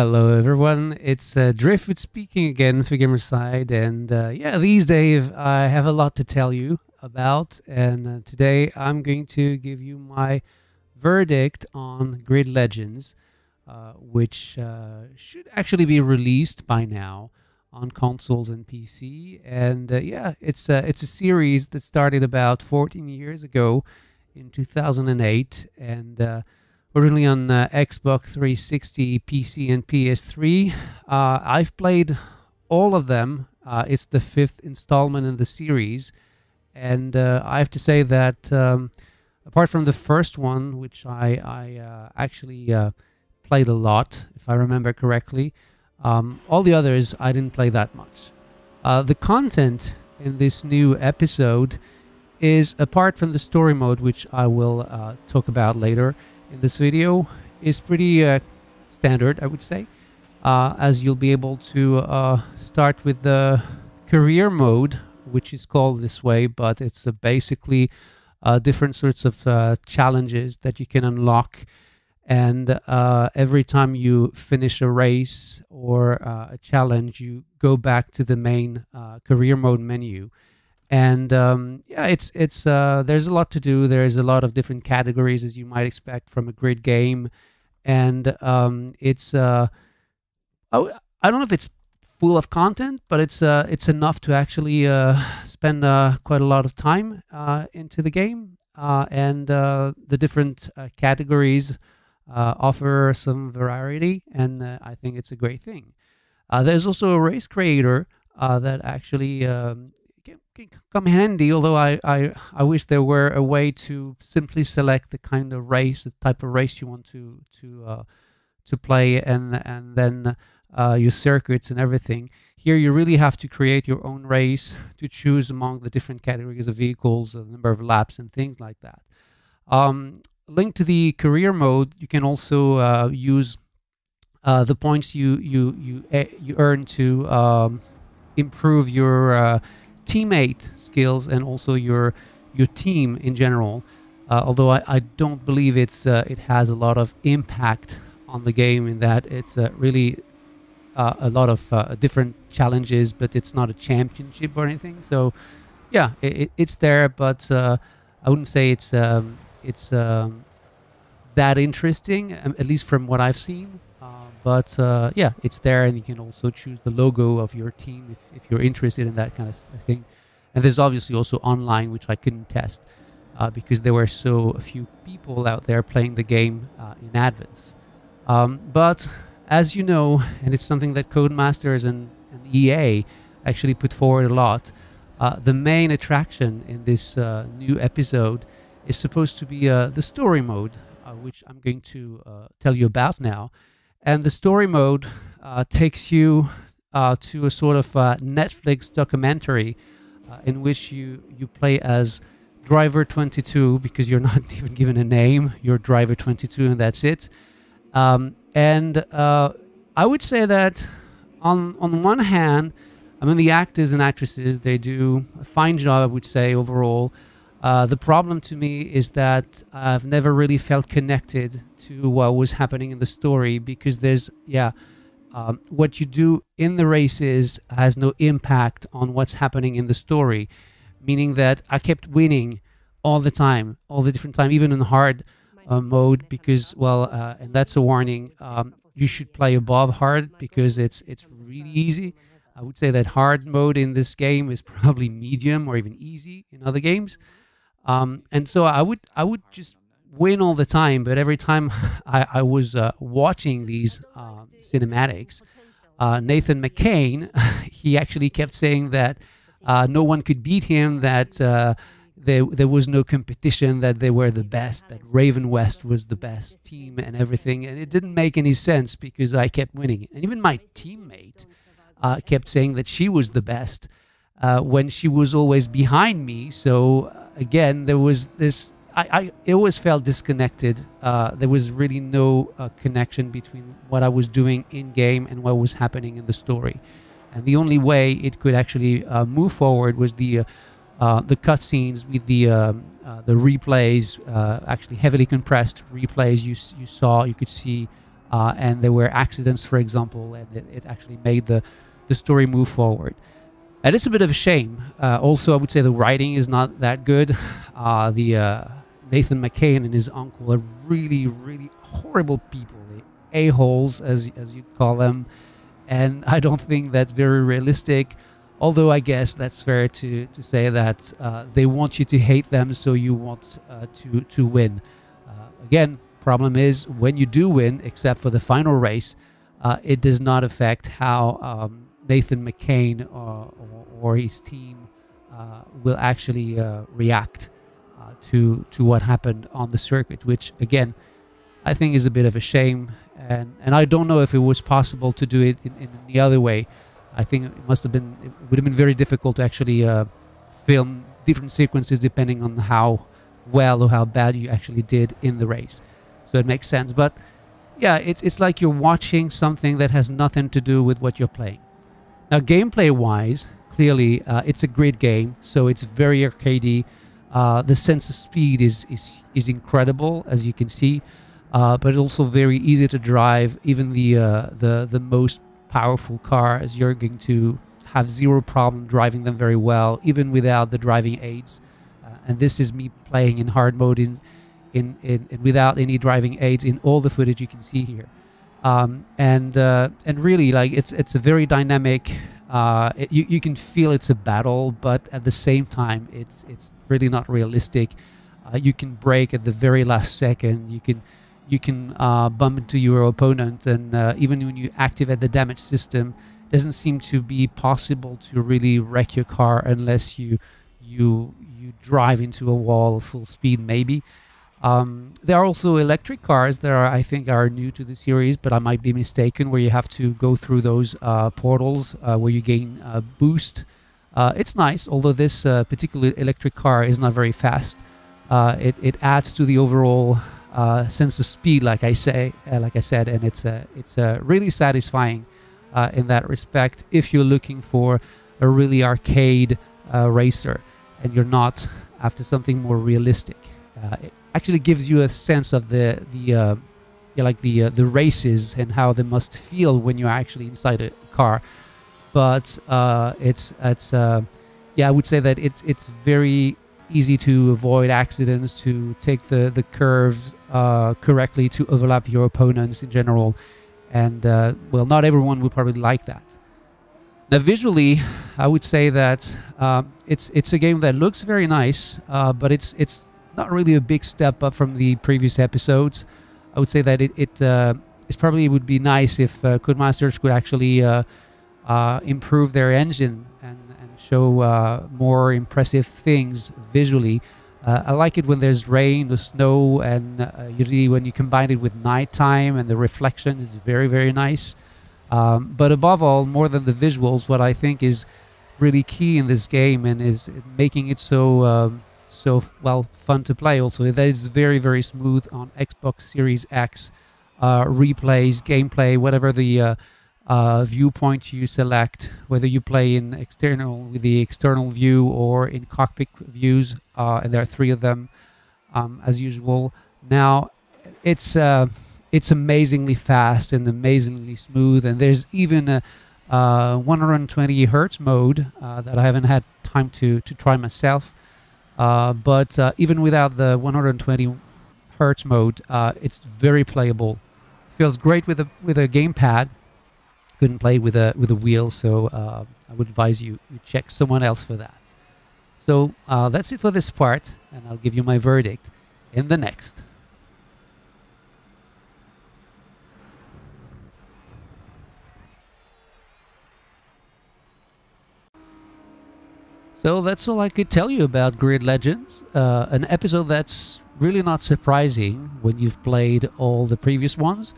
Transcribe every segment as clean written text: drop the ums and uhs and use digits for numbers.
Hello, everyone. It's Driftwood speaking again for Gamerside, and yeah, these days I have a lot to tell you about, and today I'm going to give you my verdict on Grid Legends, which should actually be released by now on consoles and PC. And yeah, it's a series that started about 14 years ago in 2008, and originally on Xbox 360, PC, and PS3. I've played all of them. It's the fifth installment in the series, and I have to say that apart from the first one, which I actually played a lot, if I remember correctly, all the others I didn't play that much. The content in this new episode is, apart from the story mode, which I will talk about later in this video, is pretty standard, I would say, as you'll be able to start with the career mode, which is called this way, but it's basically different sorts of challenges that you can unlock, and every time you finish a race or a challenge, you go back to the main career mode menu. And yeah, it's there's a lot to do. There's a lot of different categories, as you might expect from a grid game, and it's I don't know if it's full of content, but it's enough to actually spend quite a lot of time into the game, and the different categories offer some variety, and I think it's a great thing. There's also a race creator that actually can come handy, although I wish there were a way to simply select the kind of race, the type of race you want to play, and then your circuits and everything. Here you really have to create your own race to choose among the different categories of vehicles, the number of laps and things like that. Linked to the career mode, you can also use the points you earn to improve your teammate skills and also your team in general. Although I don't believe it has a lot of impact on the game, in that it's really a lot of different challenges, but it's not a championship or anything. So yeah, it's there, but I wouldn't say it's that interesting, at least from what I've seen. But yeah, it's there, and you can also choose the logo of your team if you're interested in that kind of thing. And there's obviously also online, which I couldn't test because there were so few people out there playing the game in advance. But as you know, and it's something that Codemasters and EA actually put forward a lot, the main attraction in this new episode is supposed to be the story mode, which I'm going to tell you about now. And the story mode takes you to a sort of Netflix documentary in which you play as Driver 22, because you're not even given a name. You're Driver 22, and that's it. And I would say that on one hand, I mean, the actors and actresses, they do a fine job, I would say, overall. The problem to me is that I've never really felt connected to what was happening in the story, because there's, what you do in the races has no impact on what's happening in the story, meaning that I kept winning all the time, all the different time, even in hard mode, because, well, and that's a warning, you should play above hard, because it's really easy. I would say that hard mode in this game is probably medium or even easy in other games. And so I would just win all the time, but every time I was watching these cinematics, Nathan McCain, he actually kept saying that no one could beat him, that there was no competition, that they were the best, that Raven West was the best team and everything. And it didn't make any sense, because I kept winning. And even my teammate kept saying that she was the best when she was always behind me. So again, there was this, I always felt disconnected. There was really no connection between what I was doing in game and what was happening in the story. And the only way it could actually move forward was the cutscenes with the replays, actually heavily compressed replays. You could see and there were accidents, for example, and it actually made the story move forward. And it's a bit of a shame. Also, I would say the writing is not that good. The Nathan McCain and his uncle are really, really horrible people. The a-holes, as you call them. And I don't think that's very realistic. Although I guess that's fair to say that they want you to hate them, so you want to win. Again, problem is when you do win, except for the final race, it does not affect how Nathan McCain or his team will actually react to what happened on the circuit, which again I think is a bit of a shame, and I don't know if it was possible to do it in the other way. I think it would have been very difficult to actually film different sequences depending on how well or how bad you actually did in the race. So it makes sense. But yeah, it's like you're watching something that has nothing to do with what you're playing. Now, gameplay-wise, clearly it's a grid game, so it's very arcadey. The sense of speed is incredible, as you can see, but also very easy to drive. Even the most powerful cars, you're going to have zero problem driving them very well, even without the driving aids. And this is me playing in hard mode in without any driving aids in all the footage you can see here. And really, like, it's a very dynamic. You can feel it's a battle, but at the same time, it's really not realistic. You can brake at the very last second. You can bump into your opponent, and even when you activate the damage system, it doesn't seem to be possible to really wreck your car unless you drive into a wall full speed, maybe. There are also electric cars that I think are new to the series, but I might be mistaken, where you have to go through those portals where you gain boost. It's nice, although this particular electric car is not very fast. It adds to the overall sense of speed, like I said, and it's really satisfying in that respect if you're looking for a really arcade racer and you're not after something more realistic. It actually gives you a sense of the races and how they must feel when you're actually inside a car. But I would say that it's very easy to avoid accidents, to take the curves correctly, to overlap your opponents in general, and well, not everyone would probably like that. Now, visually, I would say that it's a game that looks very nice, but it's not really a big step up from the previous episodes. I would say that it probably would be nice if Codemasters could actually improve their engine and show more impressive things visually. I like it when there's rain or snow, and usually when you combine it with nighttime and the reflection is very, very nice. But above all, more than the visuals, what I think is really key in this game and is making it so fun to play also, that it's very, very smooth on Xbox Series X. Replays, gameplay, whatever the viewpoint you select, whether you play in with the external view or in cockpit views, and there are 3 of them as usual. Now it's amazingly fast and amazingly smooth, and there's even a 120 hertz mode that I haven't had time to try myself, but even without the 120 hertz mode, it's very playable. Feels great with a gamepad. Couldn't play with a wheel, so I would advise you check someone else for that. So that's it for this part, and I'll give you my verdict in the next. So that's all I could tell you about Grid Legends, an episode that's really not surprising when you've played all the previous ones,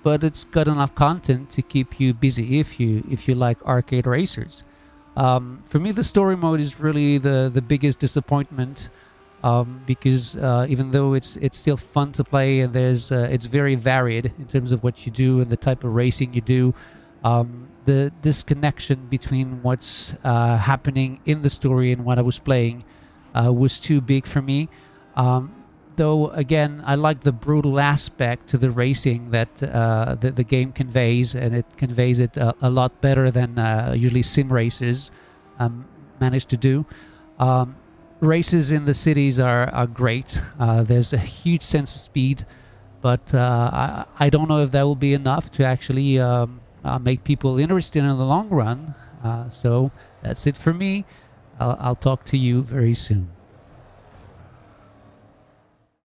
but it's got enough content to keep you busy if you like arcade racers. For me, the story mode is really the biggest disappointment, because even though it's still fun to play, and it's very varied in terms of what you do and the type of racing you do, the disconnection between what's happening in the story and what I was playing was too big for me. though again, I like the brutal aspect to the racing that the game conveys, and it conveys it a lot better than usually sim racers manage to do. Races in the cities are great. There's a huge sense of speed, but I don't know if that will be enough to actually make people interested in the long run. So that's it for me. I'll talk to you very soon.